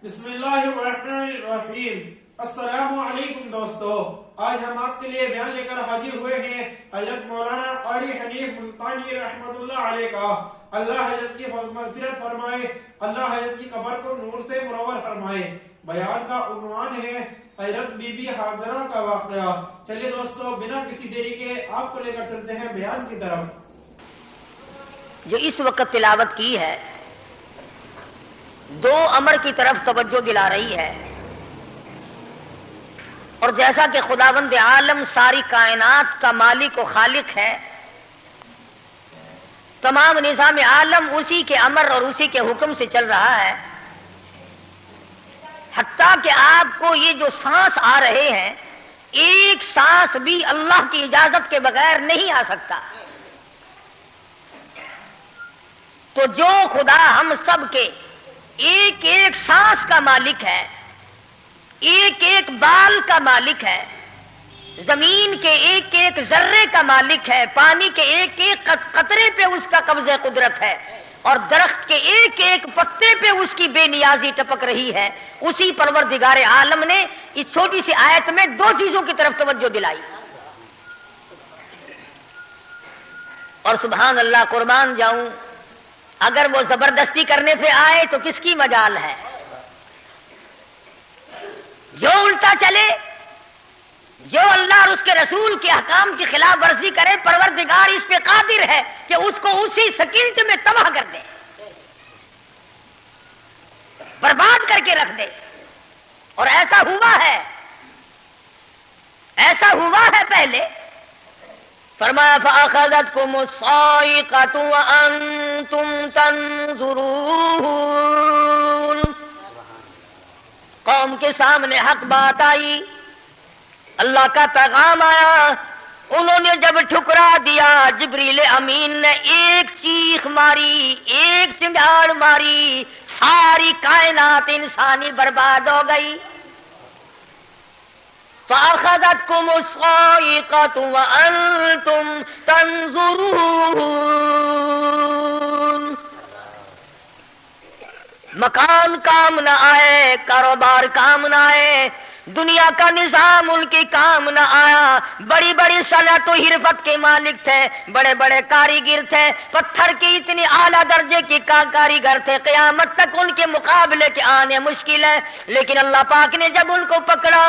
बिस्मिल्लाहिर्रहमानिर्रहीम। अस्सलामु अलैकुम दोस्तों, आज हम आपके लिए बयान लेकर हाजिर हुए हैं हजरत मौलाना कारी हनीफ मुल्तानी रहमतुल्लाह अलैह का। अल्लाह हजरत की मग़फ़िरत फरमाए, अल्लाह हजरत की कब्र को नूर से मुनव्वर फरमाए। बयान का उन्वान है हजरत बीबी हाजरा का वाक़या। चलिए दोस्तों, बिना किसी देरी के आपको लेकर चलते हैं बयान की तरफ। जो इस वक्त तिलावत की है, दो अमर की तरफ तवज्जो दिला रही है। और जैसा कि खुदावंद आलम सारी कायनात का मालिक और खालिक है, तमाम निज़ाम आलम उसी के अमर और उसी के हुक्म से चल रहा है। हत्ता कि आपको ये जो सांस आ रहे हैं, एक सांस भी अल्लाह की इजाजत के बगैर नहीं आ सकता। तो जो खुदा हम सब के एक एक सांस का मालिक है, एक एक बाल का मालिक है, जमीन के एक एक जर्रे का मालिक है, पानी के एक एक कतरे पे उसका कब्जे कुदरत है, और दरख्त के एक एक पत्ते पे उसकी बेनियाजी टपक रही है, उसी परवरदिगार आलम ने इस छोटी सी आयत में दो चीजों की तरफ तवज्जो दिलाई। और सुभान अल्लाह, कुर्बान जाऊं, अगर वो जबरदस्ती करने पे आए तो किसकी मजाल है। जो उल्टा चले, जो अल्लाह और उसके रसूल के अहकाम की खिलाफ वर्जी करे, परवरदिगार इस पे कादिर है कि उसको उसी सेकंड में तबाह कर दे, बर्बाद करके रख दे। और ऐसा हुआ है, ऐसा हुआ है पहले। फरमाया फ़अख़ज़तकुमुस्साइक़तु व अंतुम तंज़ुरून। कौम के सामने हक बात आई, अल्लाह का पैगाम आया, उन्होंने जब ठुकरा दिया, जिब्रील अमीन ने एक चीख मारी, एक चिंगाड़ मारी, सारी कायनात इंसानी बर्बाद हो गई। फ़अख़ज़तकुमुस्साइक़तु व अंतुम तंज़ुरून। मकान काम न आए, कारोबार काम न आए, दुनिया का निजाम उनकी काम न आया। बड़ी बड़ी सनअत हिरफत के मालिक थे, बड़े बड़े कारीगर थे, पत्थर की इतनी आला दर्जे की कारीगर थे, क़यामत तक उनके मुकाबले के आने मुश्किल है। लेकिन अल्लाह पाक ने जब उनको पकड़ा,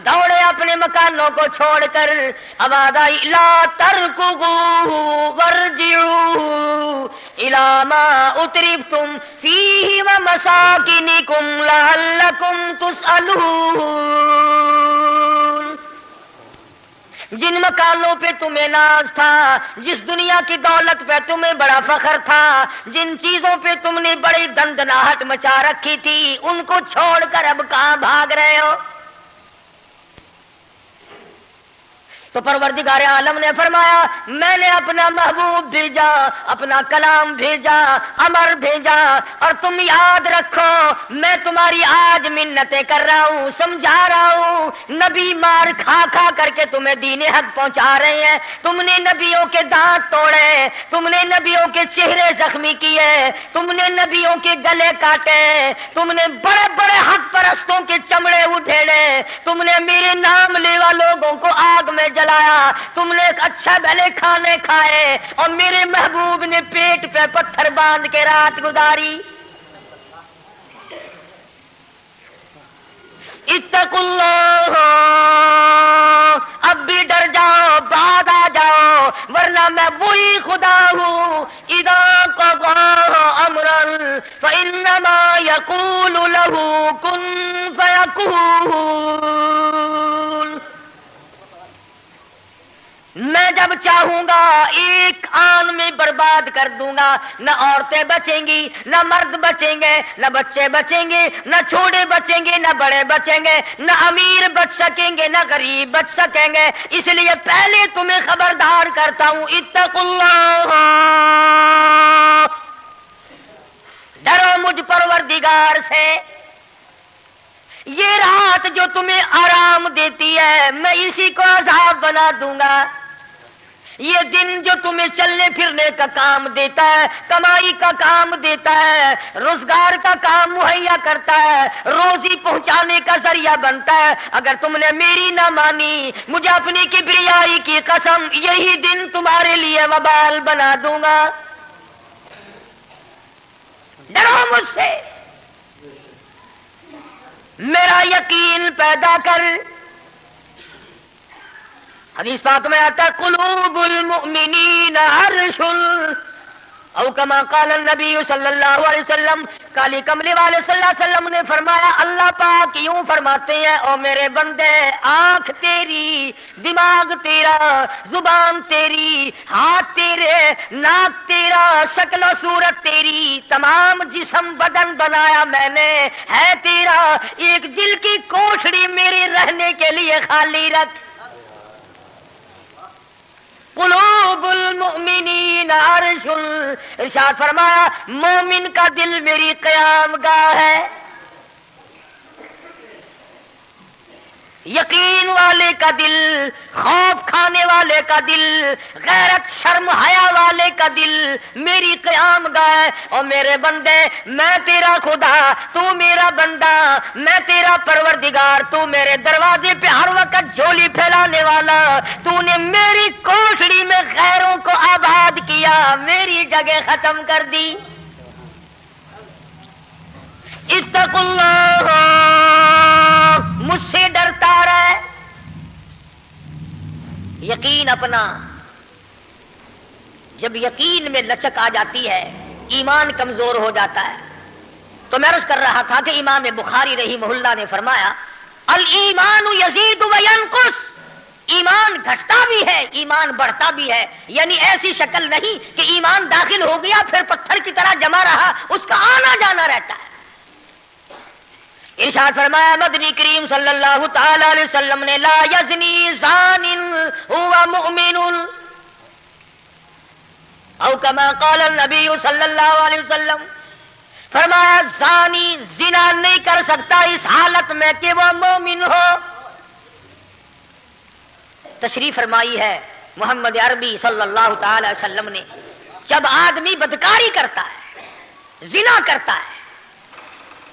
दौड़े अपने मकानों को छोड़कर, आवाज़ आई ला तरकुगू वरजिऊ इला मा उतरिफ्तुम फीहि व मसाकिनिकुम लअल्लकुम तुसअलून। जिन मकानों पे तुम्हें नाज था, जिस दुनिया की दौलत पे तुम्हें बड़ा फख्र था, जिन चीजों पे तुमने बड़ी दंदनाहट मचा रखी थी, उनको छोड़कर अब कहां भाग रहे हो। तो परवरदिगार आलम ने फरमाया, मैंने अपना महबूब भेजा, अपना कलाम भेजा, अमर भेजा, और तुम याद रखो, मैं तुम्हारी आज मिन्नतें कर रहा हूं, समझा रहा हूं। नबी मार खा खा करके तुम्हें दीने हक पहुंचा रहे हैं, तुमने नबियों के दांत तोड़े, तुमने नबियों के चेहरे जख्मी किए, तुमने नबियों के गले काटे, तुमने बड़े बड़े हक परस्तों के चमड़े उधेड़े, तुमने मेरे नाम लेवा लोगों को आग में जलाया, तुमने अच्छा भले खाने खाए, और मेरे महबूब ने पेट पे पत्थर बांध के रात गुजारी। इत्तकुल्लाह, अब भी डर जाओ, बाद आ जाओ, वरना मैं वही खुदा हूँ। इदा क़ज़ा अमरन फ़इन्नमा यक़ूलु लहू कुन फ़यकून। मैं जब चाहूंगा एक आन में बर्बाद कर दूंगा, न औरतें बचेंगी, न मर्द बचेंगे, न बच्चे बचेंगे, न छोटे बचेंगे, न बड़े बचेंगे, न अमीर बच सकेंगे, न गरीब बच सकेंगे। इसलिए पहले तुम्हें खबरदार करता हूं, इत्तकुल्लाह, डरो मुझ परवरदिगार से। ये रात जो तुम्हें आराम देती है, मैं इसी को अज़ाब बना दूंगा। یہ دن جو تمہیں چلنے پھرنے کا کام دیتا ہے، کمائی کا کام دیتا ہے، روزگار کا کام مہیا کرتا ہے، روزی پہنچانے کا ذریعہ بنتا ہے، اگر تم نے میری نہ مانی، مجھے اپنی کبریائی کی قسم، یہی دن تمہارے لیے وبال بنا دوں گا۔ ڈرو مجھ سے، میرا یقین پیدا کر۔ حدیث پاک میں آتا ہے قلوب المؤمنین عرش، او کما قال النبی صلی اللہ علیہ وسلم، کالی کملی والے صلی اللہ علیہ وسلم نے فرمایا، اللہ پاک یوں فرماتے ہیں، او میرے بندے، آنکھ تیری، دماغ تیرا، زبان تیری، ہاتھ تیرے، ناک تیرا، شکل و صورت تیری، تمام جسم بدن بنایا میں نے، ہے تیرا، ایک دل کی کوٹھڑی میرے رہنے کے لیے خالی رکھ۔ قلوب المؤمنین عرش، ارشاد فرمایا مومن کا دل میری قیام گاہ ہے، یقین والے کا دل، خوف کھانے والے کا دل، غیرت شرم حیا والے کا دل میری قیام گاہ ہے۔ اور میرے بندے، میں تیرا خدا، تو میرا بندہ، میں تیرا پروردگار، تو میرے دروازے پہ ہر وقت جھولی پھیلانے والا، تو نے میری کوٹھڑی میں غیروں کو آباد کیا، میری جگہ ختم کر دی۔ اتقوا اللہ، مجھ سے ڈرتا رہے۔ یقین اپنا، جب یقین میں لچک آ جاتی ہے، ایمان کمزور ہو جاتا ہے۔ تو میں عرض کر رہا تھا کہ امام بخاری رحمہ اللہ نے فرمایا الایمان یزید و ینقص، ایمان گھٹتا بھی ہے، ایمان بڑھتا بھی ہے، یعنی ایسی شکل نہیں کہ ایمان داخل ہو گیا پھر پتھر کی طرح جمع رہا، اس کا آنا جانا رہتا ہے۔ ارشاد فرمایا مدنی کریم صلی اللہ تعالی علیہ وسلم نے، لا یزنی زان هو مؤمن، او کما قال النبی صلی اللہ علیہ وسلم، فرمایا زانی زنا نہیں کر سکتا اس حالت میں کہ وہ مومن ہو۔ تشریف فرمائی ہے محمد عربی صلی اللہ تعالی علیہ وسلم نے، جب آدمی بدکاری کرتا ہے، زنا کرتا ہے،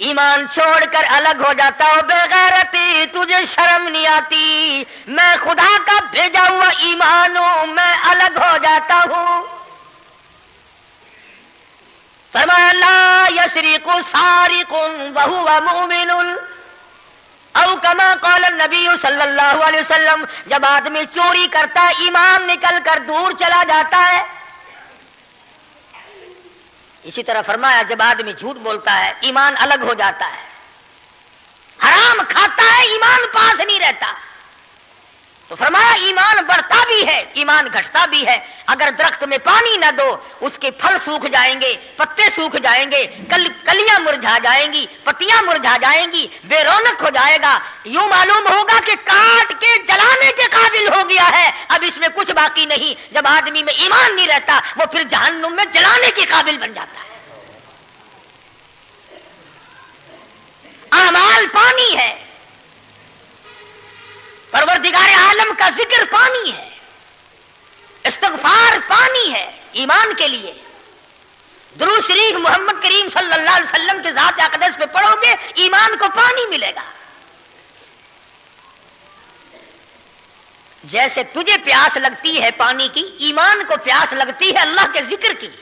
ایمان چھوڑ کر الگ ہو جاتا ہو، بے غیرتی تجھے شرم نہیں آتی، میں خدا کا بھیجا ہوا ایمان ہوں، میں الگ ہو جاتا ہوں۔ فرمایا لا یسرق سارق وهو مؤمن، او کما قال النبی صلی اللہ علیہ وسلم، جب آدمی چوری کرتا ہے، ایمان نکل کر دور چلا جاتا ہے۔ اسی طرح فرمایا جب آدمی جھوٹ بولتا ہے، ایمان الگ ہو جاتا ہے، حرام کھاتا ہے، ایمان پاس نہیں رہتا۔ تو فرمایا ایمان بڑھتا بھی ہے، ایمان گھٹتا بھی ہے۔ اگر درخت میں پانی نہ دو، اس کے پھل سوکھ جائیں گے، پتے سوکھ جائیں گے، کلیاں مرجھا جائیں گی، پتیاں مرجھا جائیں گی، بے رونق ہو جائے گا، یوں معلوم ہوگا کہ کاٹ کے جلانے کے قابل ہو گیا ہے، اب اس میں کچھ باقی نہیں۔ جب آدمی میں ایمان نہیں رہتا، وہ پھر جہنم میں جلانے کے قابل بن جاتا ہے۔ اعمال پانی ہے، پروردگار عالم کا ذکر پانی ہے، استغفار پانی ہے ایمان کے لیے۔ درود شریف محمد کریم صلی اللہ علیہ وسلم کے ذات اقدس پہ پڑھو گے، ایمان کو پانی ملے گا۔ جیسے تجھے پیاس لگتی ہے پانی کی، ایمان کو پیاس لگتی ہے اللہ کے ذکر کی۔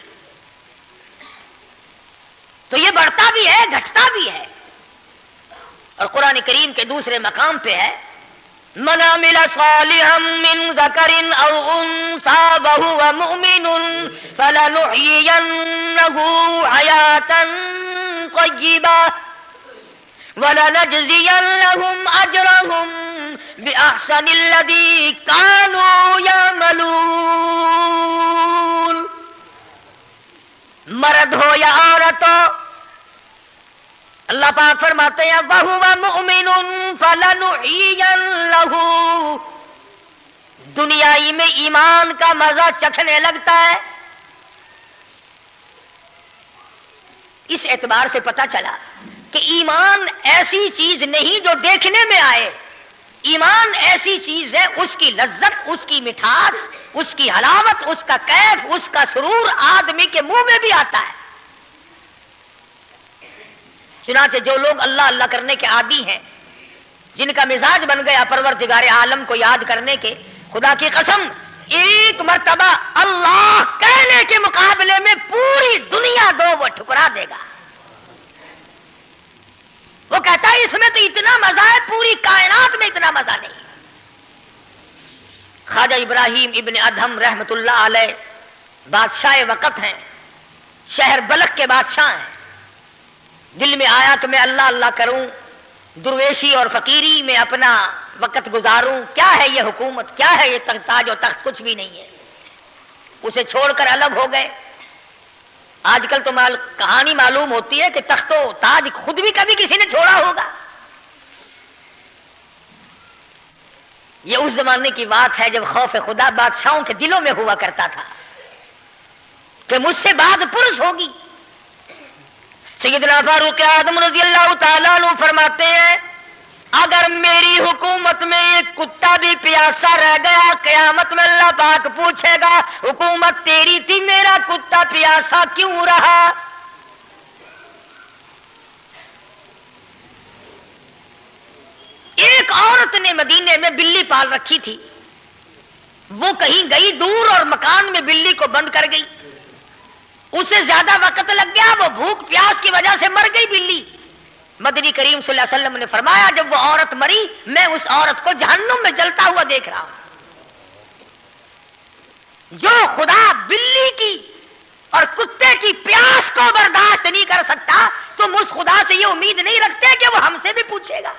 تو یہ بڑھتا بھی ہے، گھٹتا بھی ہے۔ اور قرآن کریم کے دوسرے مقام پہ ہے من عمل صالحا من ذکر او انثى وهو مؤمن فلنحيينه حياة طيبة ولنجزينهم اجرهم باحسن الذي كانوا يعملون۔ مرد ہو یا عورت ہو، اللہ پاک فرماتے ہیں وَهُوَ مُؤْمِنٌ فَلَنُحْيِيَنَّهُ، دنیائی میں ایمان کا مزہ چکھنے لگتا ہے۔ اس اعتبار سے پتہ چلا کہ ایمان ایسی چیز نہیں جو دیکھنے میں آئے، ایمان ایسی چیز ہے، اس کی لذت، اس کی مٹھاس اس کی حلاوت، اس کا کیف، اس کا سرور آدمی کے منہ میں بھی آتا ہے۔ چنانچہ جو لوگ اللہ اللہ کرنے کے عادی ہیں، جن کا مزاج بن گیا پروردگار عالم کو یاد کرنے کے، خدا کی قسم ایک مرتبہ اللہ کہنے کے مقابلے میں پوری دنیا دو وہ ٹھکرا دے گا۔ وہ کہتا ہے اس میں تو اتنا مزہ ہے، پوری کائنات میں اتنا مزہ نہیں۔ خواجہ ابراہیم ابن ادہم رحمت اللہ علیہ بادشاہ وقت ہیں، شہر بلخ کے بادشاہ ہیں۔ دل میں آیا کہ میں اللہ اللہ کروں، درویشی اور فقیری میں اپنا وقت گزاروں، کیا ہے یہ حکومت، کیا ہے یہ تاج و تخت، کچھ بھی نہیں ہے۔ اسے چھوڑ کر الگ ہو گئے۔ آج کل تو کہانی معلوم ہوتی ہے کہ تخت و تاج خود بھی کبھی کسی نے چھوڑا ہوگا۔ یہ اس زمانے کی بات ہے جب خوف خدا بادشاہوں کے دلوں میں ہوا کرتا تھا کہ مجھ سے بعد پرس ہوگی۔ سیدنا فاروق اعظم رضی اللہ تعالیٰ عنہ فرماتے ہیں اگر میری حکومت میں ایک کتا بھی پیاسا رہ گیا، قیامت میں اللہ پاک پوچھے گا حکومت تیری تھی، میرا کتا پیاسا کیوں رہا؟ ایک عورت نے مدینے میں بلی پال رکھی تھی، وہ کہیں گئی دور اور مکان میں بلی کو بند کر گئی، اسے زیادہ وقت لگ گیا، وہ بھوک پیاس کی وجہ سے مر گئی بلی۔ مدنی کریم صلی اللہ علیہ وسلم نے فرمایا جب وہ عورت مری میں اس عورت کو جہنم میں جلتا ہوا دیکھ رہا ہوں۔ جو خدا بلی کی اور کتے کی پیاس کو برداشت نہیں کر سکتا، تم اس خدا سے یہ امید نہیں رکھتے کہ وہ ہم سے بھی پوچھے گا؟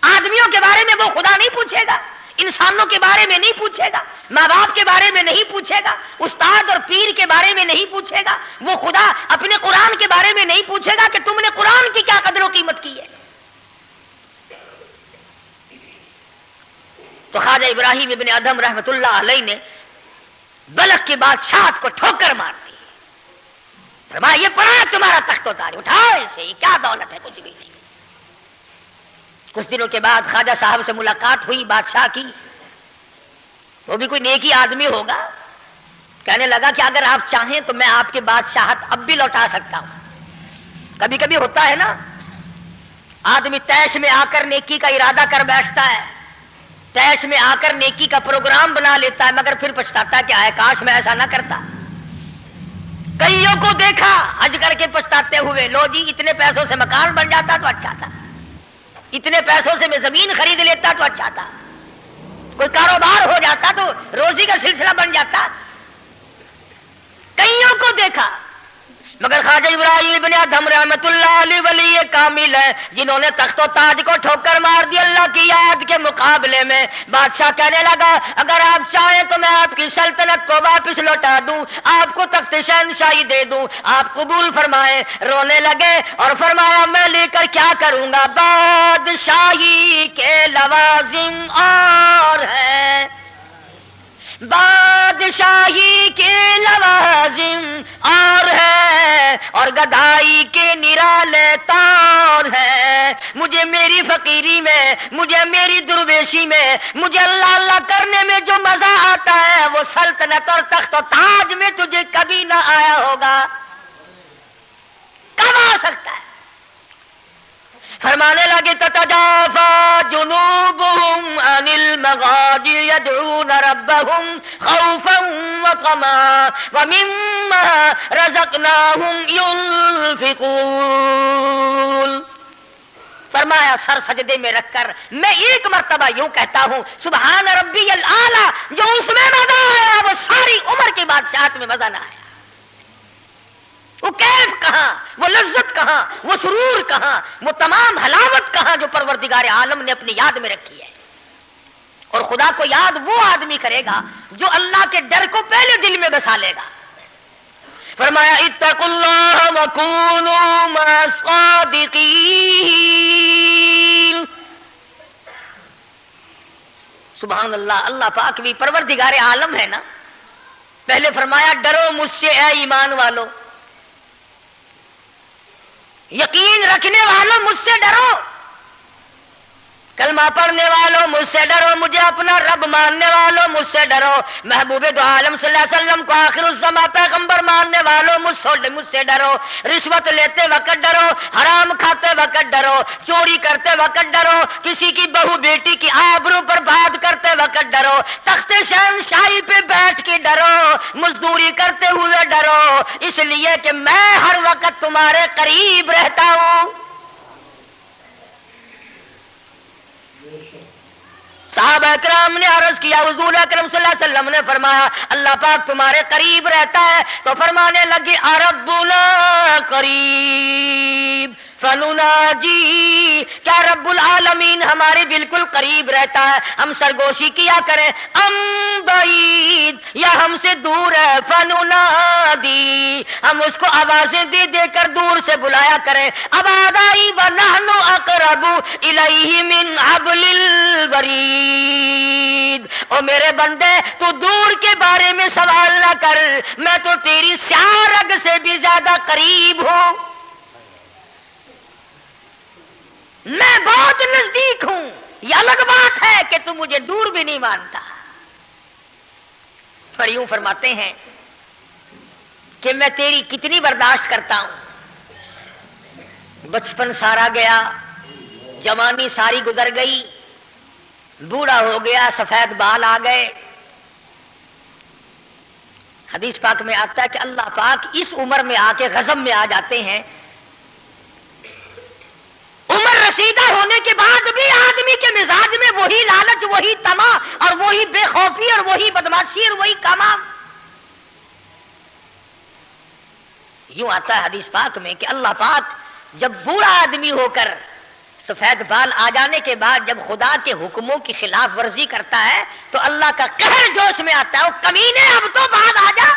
آدمیوں کے بارے میں وہ خدا نہیں پوچھے گا، انسانوں کے بارے میں نہیں پوچھے گا، ماں باپ کے بارے میں نہیں پوچھے گا، استاد اور پیر کے بارے میں نہیں پوچھے گا، وہ خدا اپنے قرآن کے بارے میں نہیں پوچھے گا کہ تم نے قرآن کی کیا قدر و قیمت کی ہے۔ تو خواجہ ابراہیم ابن ادہم رحمت اللہ علیہ نے بلخ کی بادشاہت کو ٹھوکر مار دی، فرمایا یہ پڑا تمہارا تخت و تاج، اٹھاؤ اسے، یہ کیا دولت ہے، کچھ بھی نہیں۔ کچھ دنوں کے بعد خواجہ صاحب سے ملاقات ہوئی بادشاہ کی، وہ بھی کوئی نیکی آدمی ہوگا، کہنے لگا کہ اگر آپ چاہیں تو میں آپ کی بادشاہت اب بھی لوٹا سکتا ہوں۔ کبھی کبھی ہوتا ہے نا آدمی تیش میں آ کر نیکی کا ارادہ کر بیٹھتا ہے، تیش میں آ کر نیکی کا پروگرام بنا لیتا ہے، مگر پھر پچھتاتا ہے کہ آئے کاش میں ایسا نہ کرتا۔ کئیوں کو دیکھا حج کر کے پچھتاتے ہوئے، لو جی اتنے پیسوں سے مکان بن جاتا تو اچھا تھا، اتنے پیسوں سے میں زمین خرید لیتا تو اچھا تھا، کوئی کاروبار ہو جاتا تو روزی کا سلسلہ بن جاتا۔ کئیوں کو دیکھا، مگر خواجہ ابراہیم ابن ادہم رحمت اللہ علیہ ولی کامل ہے جنہوں نے تخت و تاج کو ٹھوکر مار دی اللہ کی یاد کے مقابلے میں۔ بادشاہ کہنے لگا اگر آپ چاہیں تو میں آپ کی سلطنت کو واپس لوٹا دوں، آپ کو تخت شہنشاہی دے دوں، آپ قبول فرمائیں۔ رونے لگے اور فرمایا میں لے کر کیا کروں گا، بادشاہی کے لوازم اور ہیں، بادشاہی کے لوازم اور ہے اور گدائی کے نرالے طور ہے۔ مجھے میری فقیری میں، مجھے میری درویشی میں، مجھے اللہ اللہ کرنے میں جو مزہ آتا ہے وہ سلطنت اور تخت و تاج میں تجھے کبھی نہ آیا ہوگا، کب آ سکتا ہے؟ فرمانے لگے تتجافا جنوبهم عن المضاجع يدعون ربهم خوفا وطمعا ومما رزقناهم ينفقون۔ فرمایا سر سجدے میں رکھ کر میں ایک مرتبہ یوں کہتا ہوں سبحان ربی الاعلیٰ، جو اس میں مزہ آیا وہ ساری عمر کی بادشاہت میں مزہ نہ آیا۔ وہ کیف کہاں، وہ لذت کہاں، وہ سرور کہاں، وہ تمام حلاوت کہاں جو پروردگار عالم نے اپنی یاد میں رکھی ہے۔ اور خدا کو یاد وہ آدمی کرے گا جو اللہ کے ڈر کو پہلے دل میں بسا لے گا۔ فرمایا اتقوا اللہ وکونوا مع الصادقین۔ سبحان اللہ، اللہ پاک بھی پروردگار عالم ہے نا۔ پہلے فرمایا ڈرو مجھ سے اے ایمان والو، یقین رکھنے والوں مجھ سے ڈرو۔ کلمہ پڑھنے والوں مجھ سے ڈرو، مجھے اپنا رب ماننے والوں مجھ سے ڈرو، محبوب دو عالم صلی اللہ علیہ وسلم کو آخر الزمان پیغمبر ماننے والوں مجھ سے ڈرو، رشوت لیتے وقت ڈرو، حرام کھاتے وقت ڈرو، چوری کرتے وقت ڈرو، کسی کی بہو بیٹی کی آبرو پر بات کرتے وقت ڈرو، تخت شہنشاہی پہ بیٹھ کے ڈرو، مزدوری کرتے ہوئے ڈرو، اس لیے کہ میں ہر وقت تمہارے قریب رہتا ہوں۔ صحابہ کرام نے عرض کیا، حضور اکرم صلی اللہ علیہ وسلم نے فرمایا اللہ پاک تمہارے قریب رہتا ہے، تو فرمانے لگے ربنا قریب فنناجی، کیا رب العالمین ہمارے بالکل قریب رہتا ہے، ہم سرگوشی کیا کریں، ام بعید، یا ہم سے دور ہے، فننادی، ہم اس کو آوازیں دے دے کر دور سے بلایا کریں، ابادائی ونحن اقرب الیہ من حبل الورید، او میرے بندے تو دور کے بارے میں سوال نہ کر، میں تو تیری سیاہ رگ سے بھی زیادہ قریب ہوں، میں بہت نزدیک ہوں، یہ الگ بات ہے کہ تم مجھے دور بھی نہیں مانتا۔ اور یوں فرماتے ہیں کہ میں تیری کتنی برداشت کرتا ہوں، بچپن سارا گیا، جوانی ساری گزر گئی، بوڑھا ہو گیا، سفید بال آ گئے۔ حدیث پاک میں آتا ہے کہ اللہ پاک اس عمر میں آ کے غضب میں آ جاتے ہیں، عمر رسیدہ ہونے کے بعد بھی آدمی کے مزاج میں وہی لالچ، وہی طمع اور وہی بے خوفی اور وہی بدماشی اور وہی کمام۔ یوں آتا ہے حدیث پاک میں کہ اللہ پاک جب بوڑھا آدمی ہو کر سفید بال آ جانے کے بعد جب خدا کے حکموں کی خلاف ورزی کرتا ہے تو اللہ کا قہر جوش میں آتا ہے، وہ کمینے اب تو بعد آ جا،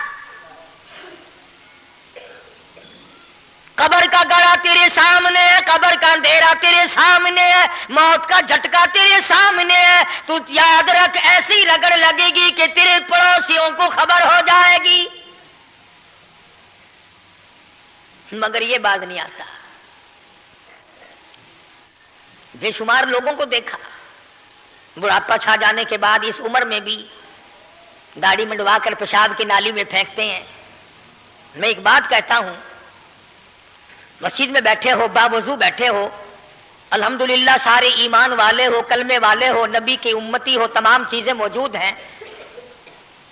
قبر کا گڑھا تیرے سامنے ہے، قبر کا اندھیرا تیرے سامنے ہے، موت کا جھٹکا تیرے سامنے ہے، تو یاد رکھ ایسی رگڑ لگے گی کہ تیرے پڑوسیوں کو خبر ہو جائے گی، مگر یہ باز نہیں آتا۔ بے شمار لوگوں کو دیکھا بڑھاپا چھا جانے کے بعد اس عمر میں بھی داڑھی منڈوا کر پیشاب کی نالی میں پھینکتے ہیں۔ میں ایک بات کہتا ہوں، مسجد میں بیٹھے ہو، باوضو بیٹھے ہو، الحمدللہ سارے ایمان والے ہو، کلمے والے ہو، نبی کی امتی ہو، تمام چیزیں موجود ہیں،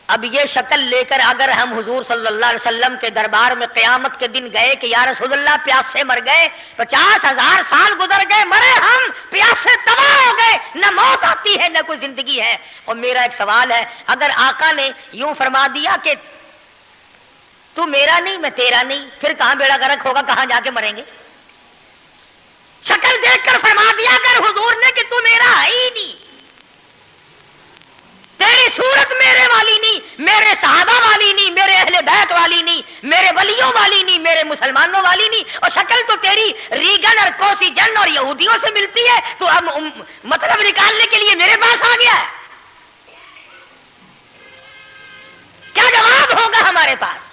اب یہ شکل لے کر اگر ہم حضور صلی اللہ علیہ وسلم کے دربار میں قیامت کے دن گئے کہ یا رسول اللہ پیاس سے مر گئے، 50,000 سال گزر گئے، مرے ہم، پیاس سے تباہ ہو گئے، نہ موت آتی ہے نہ کوئی زندگی ہے، اور میرا ایک سوال ہے، اگر آقا نے یوں فرما دیا کہ تو میرا نہیں میں تیرا نہیں، پھر کہاں بیڑا غرق ہوگا، کہاں جا کے مریں گے؟ شکل دیکھ کر فرما دیا اگر حضور نے کہ تو میرا ہے ہی نہیں، تیری صورت میرے والی نہیں، میرے صحابہ والی نہیں، میرے اہل بیت والی نہیں، میرے ولیوں والی نہیں، میرے مسلمانوں والی نہیں، اور شکل تو تیری ریگن اور کوسی جن اور یہودیوں سے ملتی ہے، تو اب مطلب نکالنے کے لیے میرے پاس آ گیا ہے، کیا جواب ہوگا ہمارے پاس؟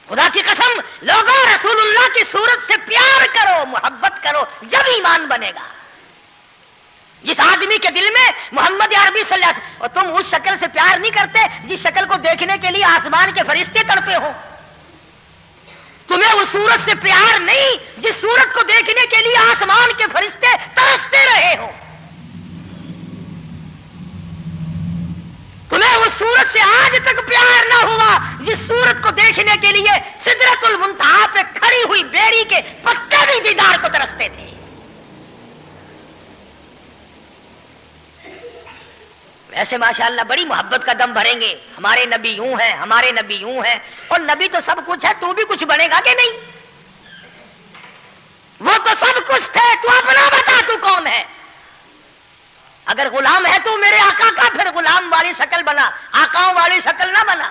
خدا کی قسم لوگوں رسول اللہ کی صورت سے پیار کرو، محبت کرو، جب ایمان بنے گا۔ جس آدمی کے دل میں محمد عربی صلی اللہ علیہ وسلم، اور تم اس شکل سے پیار نہیں کرتے جس شکل کو دیکھنے کے لیے آسمان کے فرشتے تڑپے ہو، تمہیں اس صورت سے پیار نہیں جس صورت کو دیکھنے کے لیے آسمان کے فرشتے ترستے رہے ہو، تمہیں اس صورت سے آج تک پیار نہ ہوا جس صورت کو دیکھنے کے لیے سدرۃ المنتہا پہ کھڑی ہوئی بیری کے پتے بھی دیدار کو ترستے تھے۔ ایسے ماشاءاللہ بڑی محبت کا دم بھریں گے، ہمارے نبی یوں ہیں، ہمارے نبی یوں ہیں، اور نبی تو سب کچھ ہے، تو بھی کچھ بنے گا کہ نہیں؟ وہ تو سب کچھ تھے، تو اپنا بتا تو کون ہے؟ اگر غلام ہے تو میرے آقا کا، پھر غلام والی شکل بنا، آقاؤں والی شکل نہ بنا۔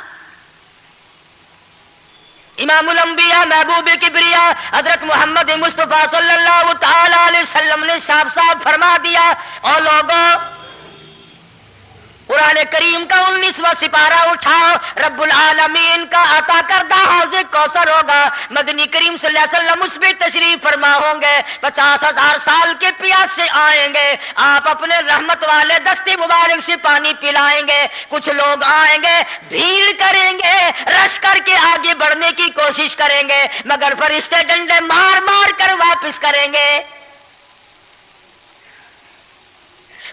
امام الانبیاء محبوب کبریا حضرت محمد مصطفیٰ صلی اللہ تعالی علیہ وسلم نے صاف صاف فرما دیا، اور لوگوں कुरान करीम का 19वां सिपारा उठाओ, रब्बुल आलमीन का अता करदा हौज़ कौसर होगा। मदनी करीम सल्लल्लाहु अलैहि वसल्लम उस पे तशरीफ फरमा होंगे, 50,000 साल के प्यास से आएंगे, आप अपने रहमत वाले दस्ते मुबारक से पानी पिलाएंगे। कुछ लोग आएंगे, भीड़ करेंगे, रश करके आगे बढ़ने की कोशिश करेंगे, मगर फरिश्ते डंडे मार मार कर वापस करेंगे।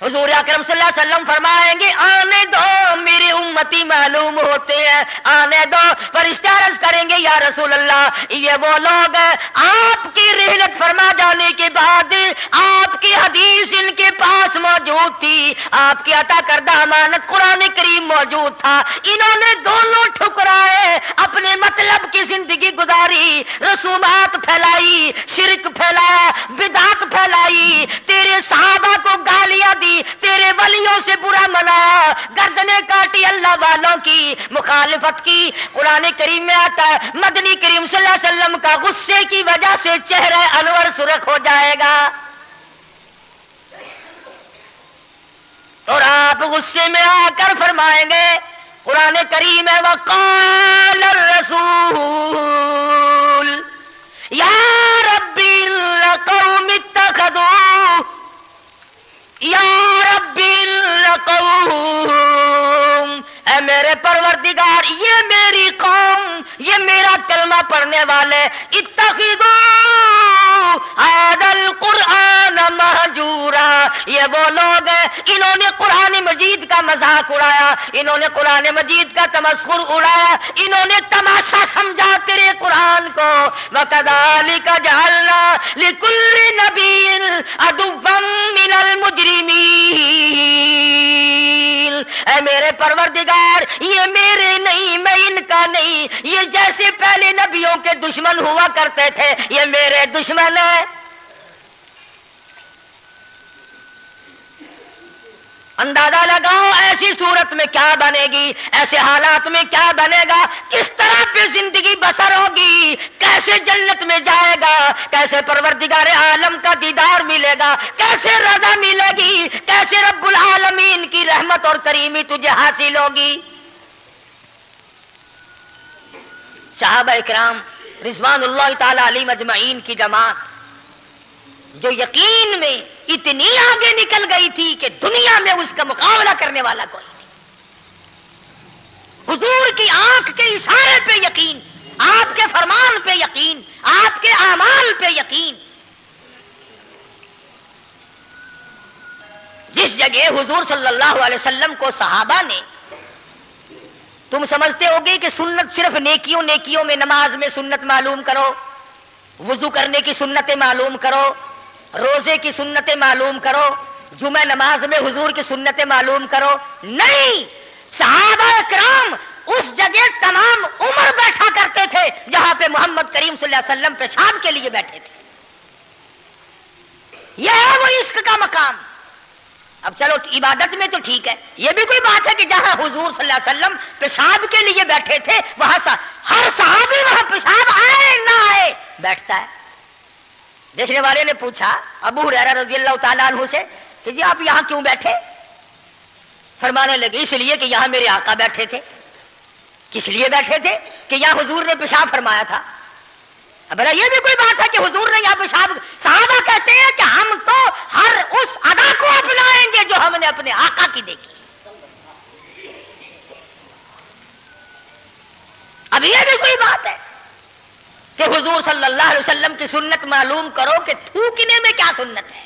हुजूर अकरम सल्लल्लाहु अलैहि वसल्लम फरमाएंगे, आने दो, मेरे उम्मती मालूम होते हैं, आने दो। फरिश्ते अर्ज करेंगे, या रसूल अल्लाह, ये वो लोग आपकी रिहलत फरमा जाने के बाद आपकी हदीस इनके पास मौजूद थी, आपकी अता करदा अमानत कुरान करीम मौजूद था, इन्होंने दोनों ठुकराए, अपने मतलब की जिंदगी गुजारी, रसूमात फैलाई, शिरक फैलाया, बिदात फैलाई, तेरे सहाबा को गालियां दी, तेरे वलियों से बुरा मनाया, गर्दनें काटी अल्लाह वालों की, मुखालिफत की। कुरान करीम में आता है, मदनी करीम सल्लल्लाहु अलैहि वसल्लम का गुस्से की वजह से चेहरा अनवर सुर्ख हो जाएगा, और आप गुस्से में आकर फरमाएंगे, कुरान करीम है, वक़ाल रसूल या रब्बिल कौम इत्तखदू या रब्बिल कौम, ऐ मेरे परवरदिगार, ये मेरी कौम, ये मेरा कलमा पढ़ने वाले, इत्तखिदू हादल कुरआन महजूरा, ये वो लोग हैं, इन्होंने कुरान मजीद का मजाक उड़ाया, इन्होंने कुरान मजीद का तमस्खुर उड़ाया, इन्होंने तमाशा समझा तेरे कुरान को। वकदालिका जअलना लिकुल्लि नबिय्यिन अदुव्वन मिनल मुजरिमीन, ऐ मेरे परवरदिगार, ये मेरे नहीं, मैं इनका नहीं, ये जैसे पहले नबियों के दुश्मन हुआ करते थे, ये मेरे दुश्मन है। अंदाजा लगाओ ऐसी सूरत में क्या बनेगी, ऐसे हालात में क्या बनेगा, किस तरह पे जिंदगी बसर होगी, कैसे जन्नत में जाएगा, कैसे परवरदिगार आलम का दीदार मिलेगा, कैसे रज़ा मिलेगी, कैसे रब्बुल आलमीन की रहमत और करीमी तुझे हासिल होगी। सहाबा इकराम रिज़वानुल्लाह ताला अलैहिम अजमईन की जमात जो यकीन में इतनी आगे निकल गई थी कि दुनिया में उसका मुकाबला करने वाला कोई नहीं। हुजूर की आंख के इशारे पे यकीन, आपके फरमान पे यकीन, आपके आमाल पे यकीन। जिस जगह हुजूर सल्लल्लाहु अलैहि वसल्लम को सहाबा ने, तुम समझते होगे कि सुन्नत सिर्फ नेकियों नेकियों में, नमाज में सुन्नत मालूम करो, वुजू करने की सुन्नतें मालूम करो, रोजे की सुन्नतें मालूम करो, जुमा नमाज में हुजूर की सुन्नतें मालूम करो। नहीं, सहाबा इकराम उस जगह तमाम उम्र बैठा करते थे जहां पे मोहम्मद करीम सल्लल्लाहु अलैहि वसल्लम पेशाब के लिए बैठे थे। यह है वो इश्क का मकाम। अब चलो इबादत में तो ठीक है, यह भी कोई बात है कि जहां हुजूर सल्लल्लाहु अलैहि वसल्लम पेशाब के लिए बैठे थे वहां हर सहाबी वहां पेशाब आए ना आए बैठता है। देखने वाले ने पूछा अबू हुरैरा रज़ियल्लाहु ताला अन्हु से कि जी आप यहां क्यों बैठे? फरमाने लगे इसलिए कि यहां मेरे आका बैठे थे। किस लिए बैठे थे? कि यहां हुजूर ने पेशाब फरमाया था। अब भला ये भी कोई बात है कि हुजूर ने यहां पेशाब? सहाबा कहते हैं कि हम तो हर उस अदा को अपनाएंगे जो हमने अपने आका की देखी। अब ये भी कोई बात है कि हुजूर सल्लल्लाहु अलैहि वसल्लम की सुन्नत मालूम करो कि थूकने में क्या सुन्नत है?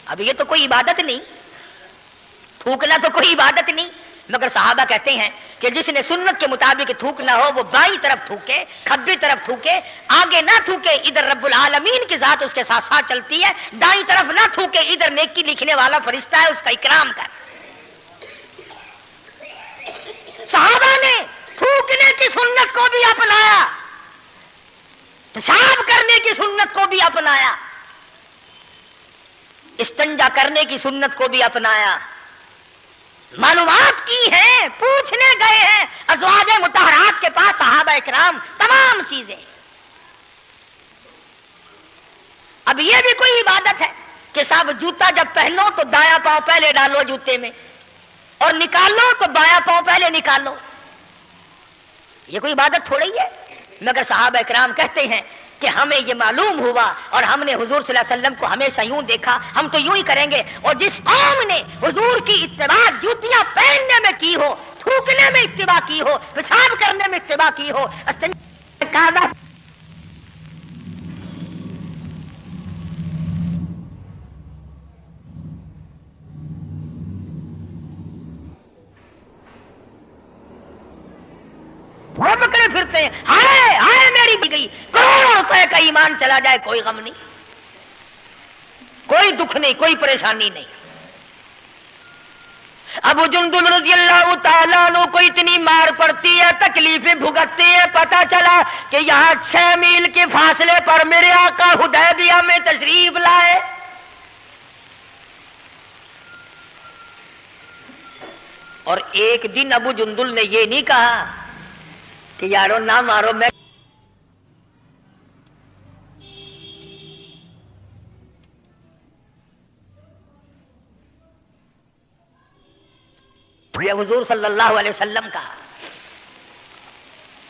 अब ये तो कोई इबादत नहीं, थूकना तो कोई इबादत नहीं, मगर सहाबा कहते हैं कि जिसने सुन्नत के मुताबिक थूकना हो वो बाईं तरफ थूके, खब्बी तरफ थूके, आगे ना थूके, इधर रब्बुल आलमीन की जात उसके साथ साथ चलती है, दाईं तरफ ना थूके, इधर नेकी लिखने वाला फरिश्ता है उसका इकराम कर। सहाबा ने थूकने की सुन्नत को भी अपनाया, पेशाब करने की सुन्नत को भी अपनाया, इस्तिंजा करने की सुन्नत को भी अपनाया, मालूमात की है, पूछने गए हैं अज़वाजे मुतहरात के पास सहाबा इकराम तमाम चीजें। अब यह भी कोई इबादत है कि साहब जूता जब पहनो तो दाया पांव पहले डालो जूते में, और निकालो तो बायां पांव पहले निकालो। ये कोई इबादत थोड़ी है। मगर सहाबा इकराम कहते हैं कि हमें ये मालूम हुआ और हमने हुजूर सल्लल्लाहु अलैहि वसल्लम को हमेशा यूं देखा, हम तो यूं ही करेंगे। और जिस कौम ने हुजूर की इत्तिबा जूतियां पहनने में की हो, थूकने में इत्तिबा की हो, पेशाब करने में इत्तिबा की हो, वो पकड़े फिरते हैं, हाय हाय मेरी भी गई, करोड़ों रुपए का ईमान चला जाए कोई गम नहीं, कोई दुख नहीं, कोई परेशानी नहीं। अबू जुंदुल रज़ियल्लाहु ताला अन्हु को इतनी मार पड़ती है, तकलीफें भुगतती है, पता चला कि यहाँ 6 मील के फासले पर मेरे आका हुदैबिया में तशरीफ लाए। और एक दिन अबू जुंदुल ने ये नहीं कहा कि यारो ना मारो, मैं हुजूर सल्लल्लाहु अलैहि वसल्लम का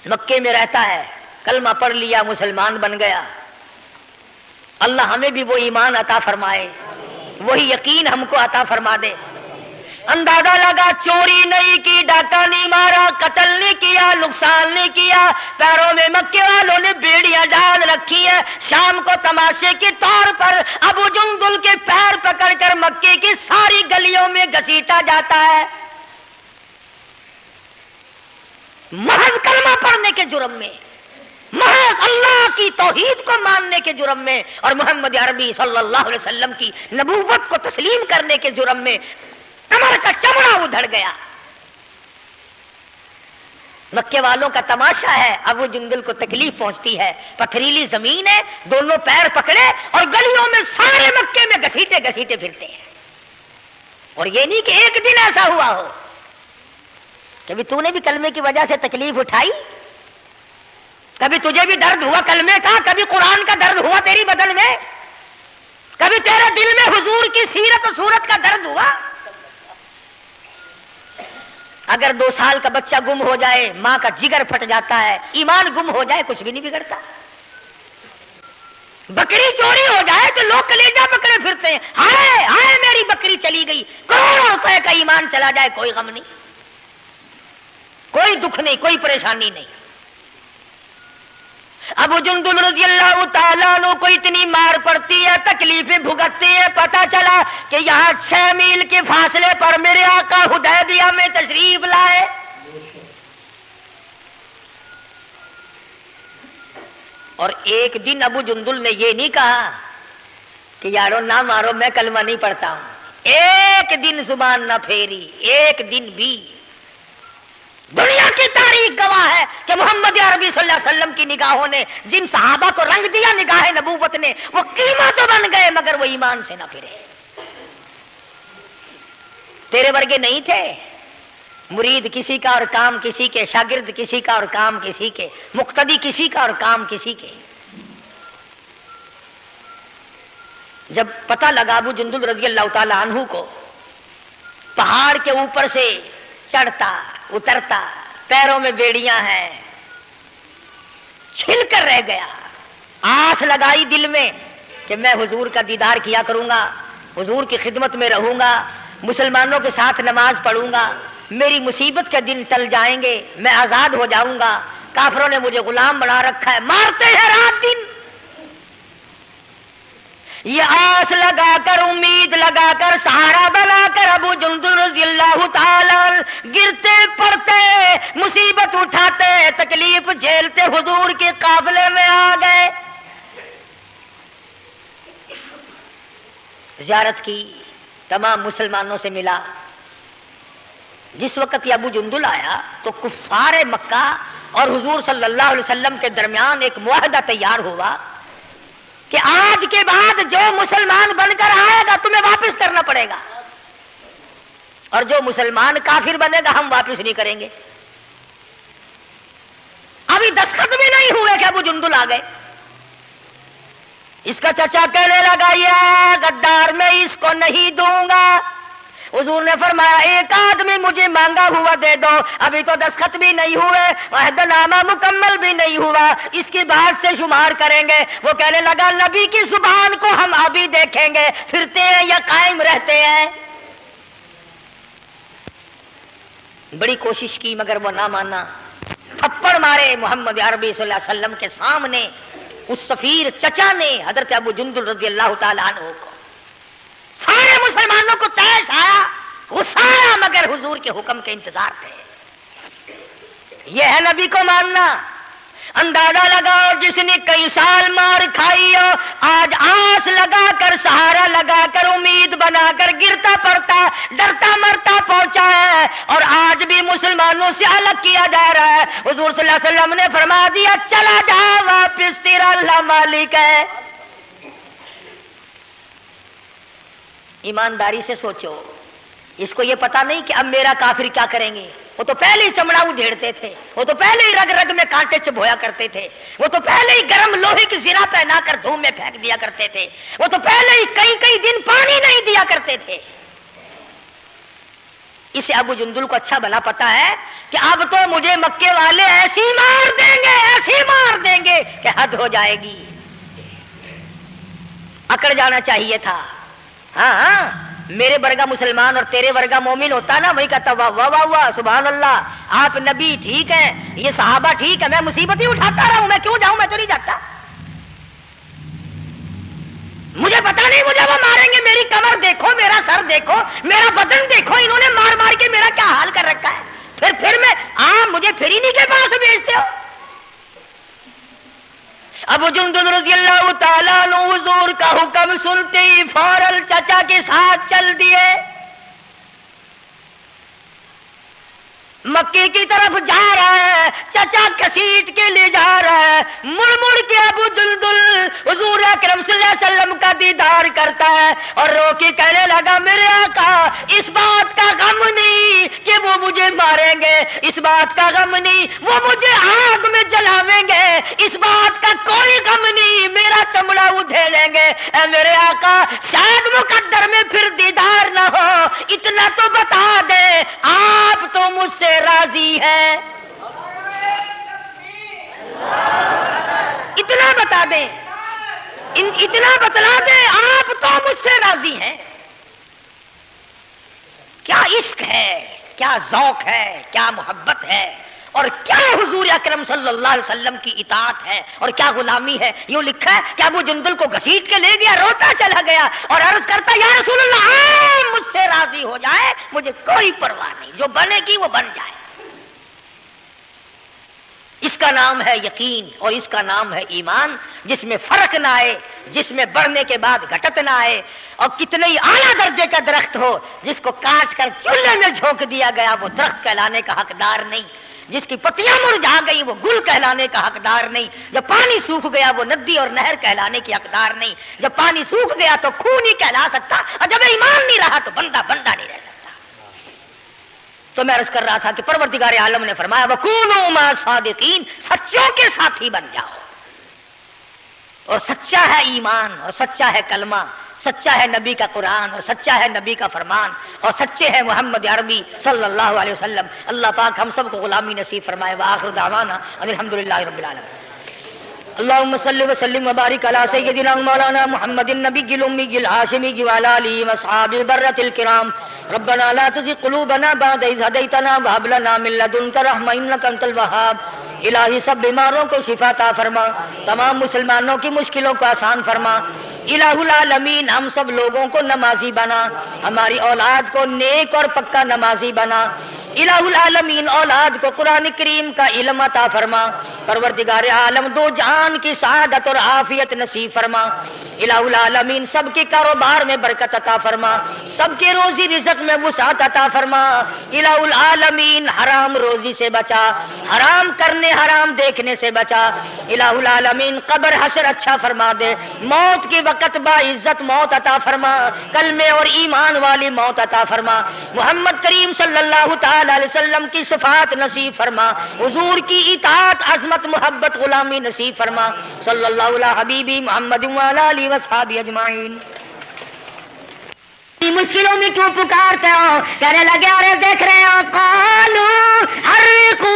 मक्के में रहता है, कलमा पढ़ लिया, मुसलमान बन गया। अल्लाह हमें भी वो ईमान अता फरमाए, वही यकीन हमको अता फरमा दे। अंदाजा लगा, चोरी नहीं की, डाका नहीं मारा, कत्ल नहीं किया, नुकसान नहीं किया। पैरों में मक्के वालों ने बेड़ियां डाल रखी है। शाम को तमाशे के तौर पर अबू जुंदुल के पैर पकड़कर मक्के की सारी गलियों में घसीटा जाता है, महज कलमा पढ़ने के जुर्म में, महज अल्लाह की तौहीद को मानने के जुर्म में और मोहम्मद अरबी सल्लल्लाहु अलैहि वसल्लम की नबूवत को तस्लीम करने के जुर्म में कमर का चमड़ा उधड़ गया। मक्के वालों का तमाशा है, अबू जुंदुल को तकलीफ पहुंचती है। पथरीली जमीन है, दोनों पैर पकड़े और गलियों में सारे मक्के में घसीटे घसीटे फिरते हैं। और ये नहीं कि एक दिन ऐसा हुआ हो, कभी तूने भी कलमे की वजह से तकलीफ उठाई, कभी तुझे भी दर्द हुआ कलमे का, कभी कुरान का दर्द हुआ तेरी बदन में, कभी तेरे दिल में हुजूर की सीरत सूरत का दर्द हुआ। अगर 2 साल का बच्चा गुम हो जाए, मां का जिगर फट जाता है, ईमान गुम हो जाए, कुछ भी नहीं बिगड़ता। बकरी चोरी हो जाए तो लोग कलेजा पकड़े फिरते हैं, हाय हाय मेरी बकरी चली गई, करोड़ों रुपए का ईमान चला जाए कोई गम नहीं, कोई दुख नहीं, कोई परेशानी नहीं। अबू जुंदुल रज़ियल्लाहु ताला अन्हु को इतनी मार पड़ती है, तकलीफें भुगतती है, पता चला कि यहाँ 6 मील के फासले पर मेरे आका हुदैबिया में तशरीफ लाए। और एक दिन अबू जुंदुल ने ये नहीं कहा कि यारो ना मारो, मैं कलमा नहीं पढ़ता हूं। एक दिन जुबान ना फेरी, एक दिन भी। दुनिया की तारीख गवाह है कि मोहम्मद अरबी सल्लल्लाहु अलैहि वसल्लम की निगाहों ने जिन सहाबा को रंग दिया, निगाह नबूवत ने, वो कीमत तो बन गए मगर वो ईमान से ना फिरे। तेरे वर्गे नहीं थे, मुरीद किसी का और काम किसी के, शागिर्द किसी का और काम किसी के, मुक्तदी किसी का और काम किसी के। जब पता लगा अबू जुंदुल रज़ियल्लाहु ताला अन्हु को पहाड़ के ऊपर से चढ़ता उतरता, पैरों में बेड़ियां हैं, छिल कर रह गया। आस लगाई दिल में कि मैं हुजूर का दीदार किया करूंगा, हुजूर की खिदमत में रहूंगा, मुसलमानों के साथ नमाज पढ़ूंगा, मेरी मुसीबत के दिन टल जाएंगे, मैं आजाद हो जाऊंगा। काफिरों ने मुझे गुलाम बना रखा है, मारते हैं रात दिन। ये आस लगाकर, उम्मीद लगाकर, सहारा बनाकर अबू जुंदुल रज़ियल्लाहु ताला गिरते पड़ते, मुसीबत उठाते, तकलीफ झेलते हुजूर के काफिले में आ गए। ज़ियारत की, तमाम मुसलमानों से मिला। जिस वक्त ये अबू जुंदुल आया तो कुफ्फार मक्का और हुजूर सल्लल्लाहु अलैहि वसल्लम के दरमियान एक मुआहदा तैयार हुआ कि आज के बाद जो मुसलमान बनकर आएगा तुम्हें वापस करना पड़ेगा, और जो मुसलमान काफिर बनेगा हम वापस नहीं करेंगे। अभी दस्तखत भी नहीं हुए कि अबू जुंदुल आ गए। इसका चचा कहने लगा, ये गद्दार मैं इसको नहीं दूंगा, हुजूर ने फरमाया एक आदमी मुझे मांगा हुआ दे दो, अभी तो दस्तखत भी नहीं हुए, अहदनामा मुकम्मल भी नहीं हुआ, इसकी बात से शुमार करेंगे। वो कहने लगा नबी की जुबान को हम अभी देखेंगे, फिरते हैं या कायम रहते हैं। बड़ी कोशिश की मगर वो ना माना, थप्पड़ मारे मोहम्मद अरबी सल्लल्लाहु अलैहि वसल्लम के सामने। उस सफीर चचा ने हजरत अबू जुंदुल रज़ी अल्लाह ताला अन्हु को, सारे मुसलमानों को तैश आया, गुस्सा आया, मगर हुजूर के हुक्म के इंतजार थे। यह है नबी को मानना। अंदाजा लगाओ जिसने कई साल मार खाई हो, आज आस लगाकर, सहारा लगाकर, उम्मीद बनाकर गिरता पड़ता, डरता मरता पहुंचा है, और आज भी मुसलमानों से अलग किया जा रहा है। हुजूर सल्लल्लाहु अलैहि वसल्लम ने फरमा दिया चला जा वापिस, तेरा अल्लाह मालिक है। ईमानदारी से सोचो, इसको ये पता नहीं कि अब मेरा काफिर क्या करेंगे। वो तो पहले ही चमड़ा उधेड़ते थे, वो तो पहले ही रग रग में कांटे चुभोया करते थे, वो तो पहले ही गर्म लोहे की जीरा पहनाकर धूम में फेंक दिया करते थे, वो तो पहले ही कई कई दिन पानी नहीं दिया करते थे। इसे अबू जुंदुल को अच्छा भला पता है कि अब तो मुझे मक्के वाले ऐसी मार देंगे कि हद हो जाएगी। अकड़ जाना चाहिए था। हाँ, मेरे वर्गा मुसलमान और तेरे वर्गा मोमिन होता ना, वही कहता वाह वाह वाह वाह सुभान अल्लाह, आप नबी ठीक है, ये सहाबा ठीक है, मैं मुसीबत ही उठाता रहा हूं, मैं क्यों जाऊं, मैं तो नहीं जाता। मुझे पता नहीं मुझे वो मारेंगे, मेरी कमर देखो, मेरा सर देखो, मेरा बदन देखो, इन्होंने मार मार के मेरा क्या हाल कर रखा है। फिर मैं मुझे फिर इन्हीं के पास भेजते हो। अबू जुंदुल रज़ियल्लाहु ताला अन्हु हुजूर का हुक्म सुनते ही फौरन चचा के साथ चल दिए, मक्के की तरफ जा रहा है। चचा घसीट के ले जा रहा है, मुड़ मुड़ के अबू जुंदुल हुजूर अकरम सल्लल्लाहु अलैहि वसल्लम का दीदार करता है और रो के कहने लगा मेरे आका, इस बात का गम नहीं कि वो मुझे मारेंगे, इस बात का गम नहीं वो मुझे आग में जलावेंगे, इस बात का कोई गम नहीं मेरा चमड़ा उधेड़ेंगे। ऐ मेरे आका, शायद मुकद्दर में फिर दीदार न हो, इतना तो बता दे आप तो मुझसे राजी है, इतना बता दे, इतना बतला दे आप तो मुझसे राजी हैं। क्या इश्क है, क्या ज़ौक़ है, क्या मोहब्बत है, और क्या हुजूर अकरम सल्लल्लाहु अलैहि वसल्लम की इताअत है और क्या गुलामी है। यूं लिखा है कि अबू जुंदुल को घसीट के ले गया, रोता चला गया और अर्ज करता या रसूलल्लाह आप मुझसे राजी हो जाए, मुझे कोई परवाह नहीं, जो बनेगी वो बन जाए। इसका नाम है यकीन और इसका नाम है ईमान, जिसमें फर्क ना आए, जिसमें बढ़ने के बाद घटत ना आए। और कितने ही आला दर्जे का दरख्त हो, जिसको काट कर चूल्हे में झोंक दिया गया, वो दरख्त कहलाने का हकदार नहीं। जिसकी पत्तियां मुरझा गई वो गुल कहलाने का हकदार नहीं। जब पानी सूख गया वो नदी और नहर कहलाने की हकदार नहीं। जब पानी सूख गया तो खून ही कहला सकता, और जब ईमान नहीं रहा तो बंदा बंदा नहीं रह सकता। तो मैं अर्ज कर रहा था कि परवरदिगार आलम ने फरमाया वकूनू मा सादिकीन, सच्चों के साथी बन जाओ। और सच्चा है ईमान, और सच्चा है कलमा, सच्चा है नबी का कुरान, और सच्चा है नबी का फरमान, और सच्चे हैं मोहम्मद अरबी सल्लल्लाहु अलैहि वसल्लम। अल्लाह पाक हम सब को गुलामी नसीब फरमाए। व आखिर दावाना अल्हम्दुलिल्लाहि रब्बिल आलमीन। अल्लाहुम्मा सल्लि व सल्लिम व बारिक अला सय्यदिना मौलाना मुहम्मदिन नबिय्यिल उम्मिय्यिल हाशिमी व अला आलिहि व अस्हाबिल बर्रतिल किराम। रब्बना ला तुज़िग़ क़ुलूबना बअद इज़ हदैतना व हब लना मिन लदुनका रहमा इन्नका अंतल वहाब। इलाही सब बीमारों को शिफा अता फरमा, तमाम मुसलमानों की मुश्किलों को आसान फरमा। इलाहुल आलमीन हम सब लोगों को नमाजी बना, हमारी औलाद को नेक और पक्का नमाजी बना। इलाहुल आलमीन औलाद को कुरान करीम का इल्म अता फरमा। परवरदिगार आलम दो जान की सआदत और आफियत नसीब फरमा। इलाहुल आलमीन सबके कारोबार में बरकत अता फरमा, सबके रोजी रिज़्क़ में वुसाअत अता फरमा। इलाहुल आलमीन हराम रोजी से बचा, हराम करने हराम देखने से बचा। इलाहुल आलमीन कब्र हशर अच्छा फरमा दे, मौत के वक़्त बाइज्जत मौत अता फरमा, कलमे और ईमान वाली मौत अता फरमा। मोहम्मद करीम सल्लल्लाहु ताला अलैहि वसल्लम की सिफात नसीब फरमा, हुजूर की इताअत अज़मत मोहब्बत गुलामी नसीब फरमा। सल्लल्लाहु अला हबीबी मुहम्मद व अला आलिहि व अस्हाबी अजमाइन। अपनी मुश्किलों में क्यों पुकारते हो? कहने लगे अरे देख रहे हो, कालू हर्रिकू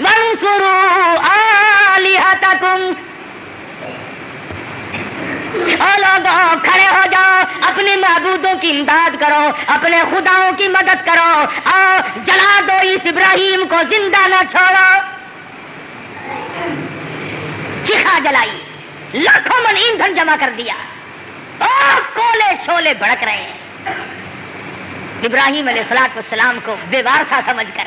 वंसुरू आलिहतकुम, ओ लोगों खड़े हो जाओ, अपने महबूदों की इमदाद करो, अपने खुदाओं की मदद करो, आओ जला दो इस इब्राहिम को, जिंदा न छोड़ो। चिखा जलाई, लाखों मन ईंधन जमा कर दिया, और कोले शोले भड़क रहे हैं। इब्राहिम अलैहिस्सलाम को बेवारसा समझकर,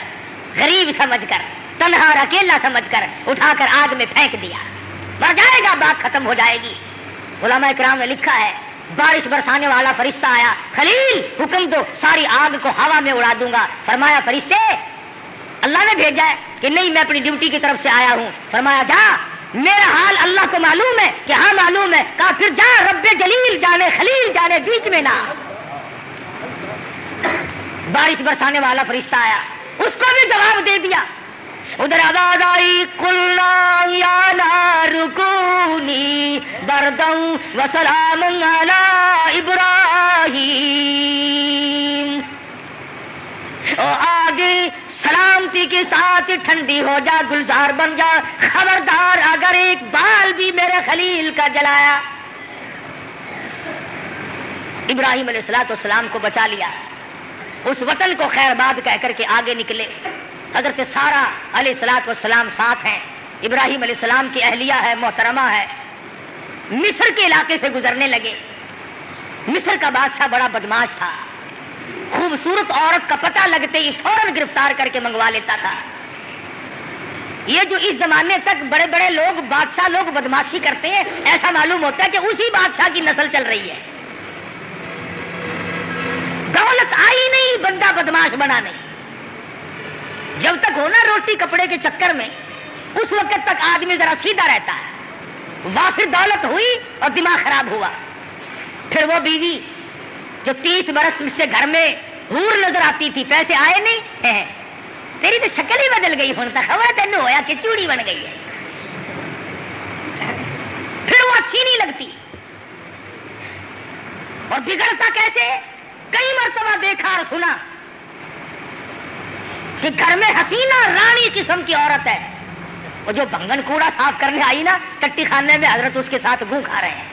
गरीब समझकर, तन्हा और अकेला समझकर उठाकर आग में फेंक दिया। मर जाएगा, बात खत्म हो जाएगी। उलमा इकराम ने लिखा है, बारिश बरसाने वाला फरिश्ता आया, खलील हुक्म दो, सारी आग को हवा में उड़ा दूंगा। फरमाया फरिश्ते अल्लाह ने भेजा है कि नहीं, मैं अपनी ड्यूटी की तरफ से आया हूं। फरमाया जा, मेरा हाल अल्लाह को मालूम है कि हाँ मालूम है। कहा फिर जा, रब्बे जलील जाने, खलील जाने, बीच में ना। बारिश बरसाने वाला फरिश्ता आया, उसको भी जवाब दे दिया। उधर आवाज आई, कुल्ला या नारुकूनी बरदं व सलामुन अला इब्राहीम, और आगे सलामती के साथ ठंडी हो जा, गुलजार बन जा। खबरदार अगर एक बाल भी मेरे खलील का जलाया। इब्राहिम अलैहिस्सलाम को बचा लिया, उस वतन को खैरबाद कहकर के आगे निकले। हजरत सारा अलैहिस्सलाम साथ हैं, इब्राहिम अलैहिस्सलाम की अहलिया है, मोहतरमा है। मिस्र के इलाके से गुजरने लगे। मिस्र का बादशाह बड़ा बदमाश था, खूबसूरत औरत का पता लगते ही फौरन गिरफ्तार करके मंगवा लेता था। ये जो इस जमाने तक बड़े बड़े लोग, बादशाह लोग बदमाशी करते हैं, ऐसा मालूम होता है कि उसी बादशाह की नस्ल चल रही है। दौलत आई नहीं, बंदा बदमाश बना नहीं। जब तक हो ना रोटी कपड़े के चक्कर में, उस वक्त तक आदमी जरा सीधा रहता है। वहां फिर दौलत हुई और दिमाग खराब हुआ। फिर वो बीवी जो 30 बरस से घर में हूर नजर आती थी, पैसे आए नहीं है, तेरी तो शक्ल ही बदल गई, होता खबर तेन होया कि चूड़ी बन गई है। फिर वो अच्छी नहीं लगती। और बिगड़ता कैसे? कई मर्तबा देखा और सुना कि घर में हसीना रानी किस्म की औरत है, और जो भंगन कूड़ा साफ करने आई ना टट्टी खाने में, हजरत उसके साथ गू खा रहे हैं।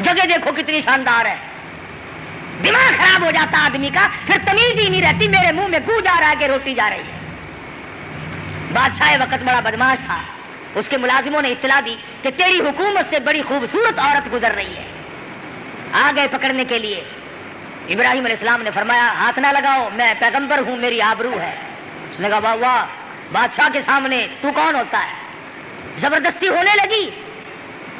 जगह देखो कितनी शानदार है। दिमाग खराब हो जाता आदमी का, फिर तमीज ही नहीं रहती, मेरे मुंह में गू जा रहा है कि रोटी जा रही है। बादशाह वक्त बड़ा बदमाश था, उसके मुलाजिमों ने इत्तला दी कि तेरी हुकूमत से बड़ी खूबसूरत औरत गुजर रही है। आ गए पकड़ने के लिए। इब्राहिम अलैहिस्सलाम ने फरमाया हाथ ना लगाओ, मैं पैगंबर हूं, मेरी आबरू है। उसने कहा वाह वाह, बादशाह के सामने तू कौन होता है? जबरदस्ती होने लगी।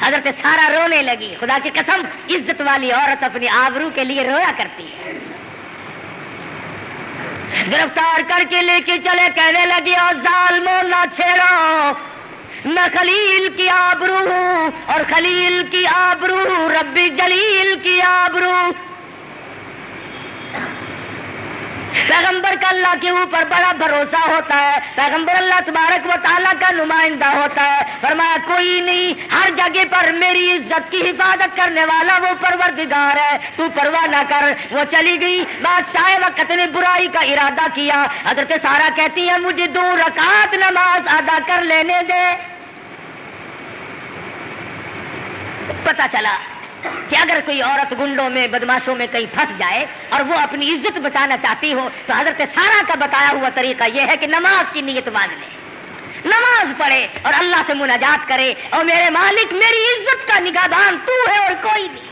हजरत सारा रोने लगी। खुदा की कसम, इज्जत वाली औरत अपनी आबरू के लिए रोया करती है। गिरफ्तार करके लेके चले, कहने लगी और जालिमों ना छेड़ो, मैं खलील की आबरू हूं, और खलील की आबरू रब्बी जलील की आबरू। पैगंबर का अल्लाह के ऊपर बड़ा भरोसा होता है, पैगंबर अल्लाह तबारक व तआला का नुमाइंदा होता है। फरमाया कोई नहीं, हर जगह पर मेरी इज्जत की हिफाजत करने वाला वो परवरदिगार है, तू परवाह ना कर। वो चली गई। बादशाह वक्त ने बुराई का इरादा किया। हजरत सारा कहती है मुझे 2 रकात नमाज अदा कर लेने दे। पता चला कि अगर कोई औरत गुंडों में, बदमाशों में कहीं फंस जाए और वो अपनी इज्जत बचाना चाहती हो, तो हजरत सारा का बताया हुआ तरीका यह है कि नमाज की नीयत बांध ले, नमाज पढ़े और अल्लाह से मुनाजात करे, और मेरे मालिक मेरी इज्जत का निगाहबान तू है और कोई नहीं।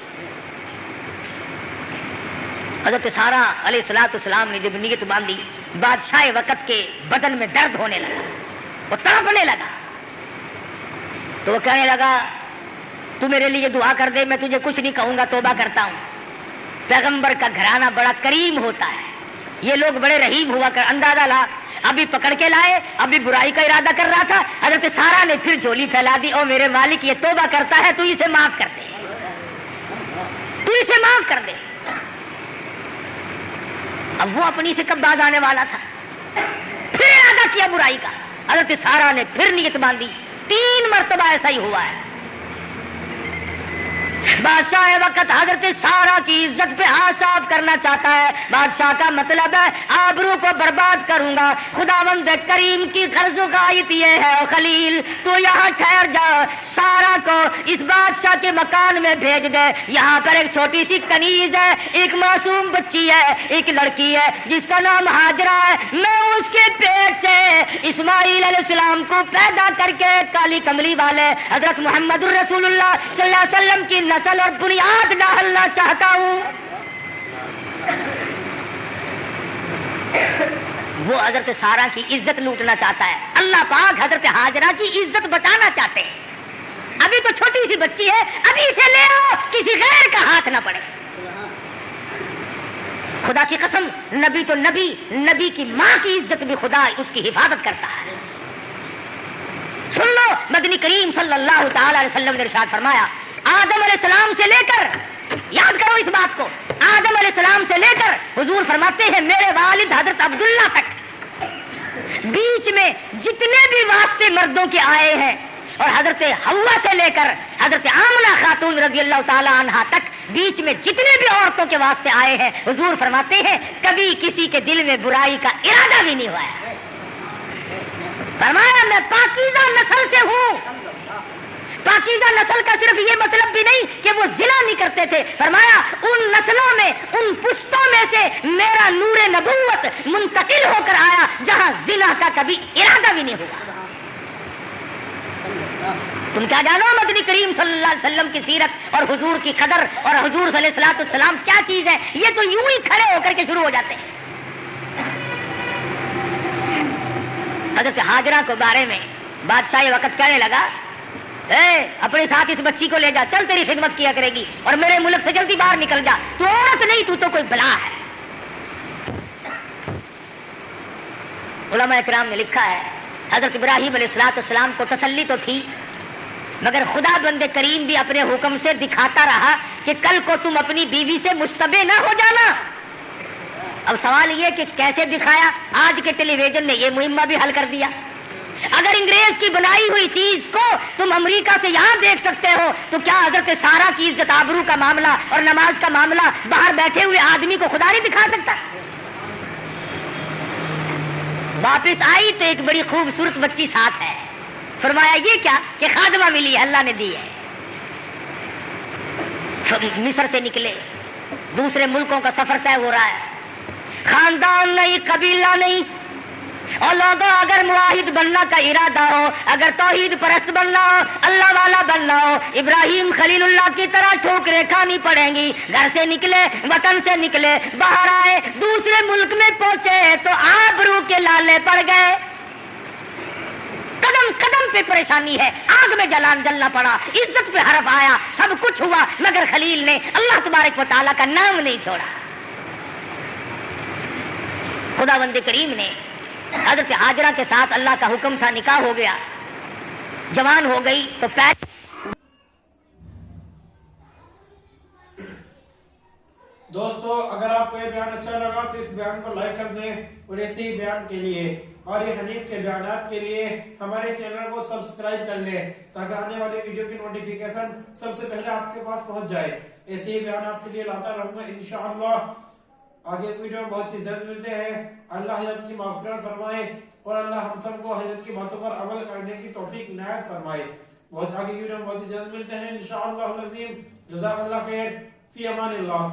हजरत सारा अलैहिस्सलाम ने जब नीयत बांधी, बादशाह वक्त के बदन में दर्द होने लगा, वो तड़पने लगा। तो वो कहने लगा तू मेरे लिए दुआ कर दे, मैं तुझे कुछ नहीं कहूंगा, तौबा करता हूं। पैगंबर का घराना बड़ा करीम होता है, ये लोग बड़े रहीम हुआ कर। अंदाजा ला, अभी पकड़ के लाए, अभी बुराई का इरादा कर रहा था, हजरत सारा ने फिर झोली फैला दी, ओ मेरे मालिक ये तौबा करता है, तू इसे माफ कर दे, तू इसे माफ कर दे। अब वो अपनी से कब बाज आने वाला था, फिर इरादा किया बुराई का। हजरत सारा ने फिर नीयत बांधी। 3 मरतबा ऐसा ही हुआ है। بادشاہ وقت حضرت سارا کی عزت پہ ہاتھ صاف کرنا چاہتا ہے. بادشاہ کا مطلب ہے آبرو کو برباد کروں گا. خداوند کریم کی غرض و غایت یہ ہے خلیل تو یہاں ٹھہر جا, سارا کو اس بادشاہ کے مکان میں بھیج دے. یہاں پر ایک چھوٹی سی کنیز ہے, ایک معصوم بچی ہے, ایک لڑکی ہے جس کا نام ہاجرہ ہے. میں اس کے پیٹ سے اسماعیل علیہ السلام کو پیدا کر کے کالی کملی والے حضرت محمد الرسول اللہ صلی اللہ علیہ وسلم کی نسل اور بنیاد ڈالنا چاہتا ہوں. وہ حضرت سارا کی عزت لوٹنا چاہتا ہے. اللہ پاک حضرت ہاجرہ کی عزت بچانا چاہتے ہیں. ابھی تو چھوٹی سی بچی ہے, ابھی اسے لے آؤ, کسی غیر کا ہاتھ نہ پڑے. خدا کی قسم, نبی تو نبی, نبی کی ماں کی عزت بھی خدا اس کی حفاظت کرتا ہے. سن لو, مدنی کریم صلی اللہ تعالی علیہ وسلم نے ارشاد فرمایا, آدم علیہ السلام سے لے کر, یاد کرو اس بات کو, آدم علیہ السلام سے لے کر حضور فرماتے ہیں میرے والد حضرت عبداللہ تک, بیچ میں جتنے بھی واسطے مردوں کے آئے ہیں, اور حضرت حوا سے لے کر حضرت آمنہ خاتون رضی اللہ تعالی عنہا تک بیچ میں جتنے بھی عورتوں کے واسطے آئے ہیں, حضور فرماتے ہیں کبھی کسی کے دل میں برائی کا ارادہ بھی نہیں ہوا ہے. فرمایا میں پاکیزہ نسل سے ہوں. پاکیزہ نسل کا صرف یہ مطلب بھی نہیں کہ وہ زنا نہیں کرتے تھے, فرمایا ان نسلوں میں, ان پشتوں میں سے میرا نور نبوت منتقل ہو کر آیا جہاں زنا کا کبھی ارادہ بھی نہیں ہوا. تم کیا جانو مدنی کریم صلی اللہ علیہ وسلم کی سیرت اور حضور کی قدر اور حضور صلی اللہ علیہ وسلم کیا چیز ہے, یہ تو یوں ہی کھڑے ہو کر کے شروع ہو جاتے ہیں. حضرت ہاجرہ کو بارے میں بادشاہ یہ وقت کہنے لگا, اپنے ساتھ اس بچی کو لے جا, چل تیری خدمت کیا کرے گی, اور میرے ملک سے جلدی باہر نکل جا, تو عورت نہیں, تو کوئی بلا ہے. علماء کرام نے لکھا ہے حضرت ابراہیم علیہ السلام کو تسلی تو تھی, مگر خدا بند کریم بھی اپنے حکم سے دکھاتا رہا کہ کل کو تم اپنی بیوی سے مشتبہ نہ ہو جانا. اب سوال یہ کہ کیسے دکھایا, آج کے ٹیلی ویژن نے یہ مہمہ بھی حل کر دیا. اگر انگریز کی بنائی ہوئی چیز کو تم امریکہ سے یہاں دیکھ سکتے ہو, تو کیا حضرت سارا کی عزت آبرو کا معاملہ اور نماز کا معاملہ باہر بیٹھے ہوئے آدمی کو خدا نہیں دکھا سکتا؟ واپس آئی تو ایک بڑی خوبصورت بچی ساتھ ہے. فرمایا یہ کیا کہ خادمہ ملی ہے, اللہ نے دی ہے. مصر سے نکلے, دوسرے ملکوں کا سفر طے ہو رہا ہے. خاندان نہیں, قبیلہ نہیں, اور لوگوں اگر معاہد بننا کا ارادہ ہو, اگر توحید پرست بننا ہو, اللہ والا بننا ہو, ابراہیم خلیل اللہ کی طرح ٹھوکریں کھانی پڑیں گی. گھر سے نکلے, وطن سے نکلے, باہر آئے, دوسرے ملک میں پہنچے تو آبرو کے لالے پڑ گئے. قدم قدم پہ پریشانی ہے, آگ میں جلنا پڑا, عزت پہ حرف آیا, سب کچھ ہوا, مگر خلیل نے اللہ تبارک و تعالیٰ کا نام نہیں چھوڑا. خدا بند کریم نے حضرت ہاجرہ کے ساتھ اللہ کا حکم تھا, نکاح ہو گیا, جوان ہو گئی تو دوستو اگر آپ کو یہ بیان اچھا لگا تو اس بیان کو لائک کر دیں, اور ایسے ہی بیان کے لیے اور یہ حنیف کے بیانات کے لیے ہمارے چینل کو سبسکرائب کر لیں تاکہ آنے والی ویڈیو کی نوٹیفیکیشن سب سے پہلے آپ کے پاس پہنچ جائے. ایسے ہی بیان آپ کے لیے لاتا رہوں گا انشاءاللہ. آگے ویڈیو میں بہت ہی جلد ملتے ہیں. اللہ حضرت کی مغفرت فرمائے اور اللہ ہم سب کو حضرت کی باتوں پر عمل کرنے کی توفیق عنایت فرمائے. بہت آگے ویڈیو میں بہت ہی جلد ملتے ہیں انشاءاللہ العظیم. جزاک اللہ خیر, فی امان اللہ.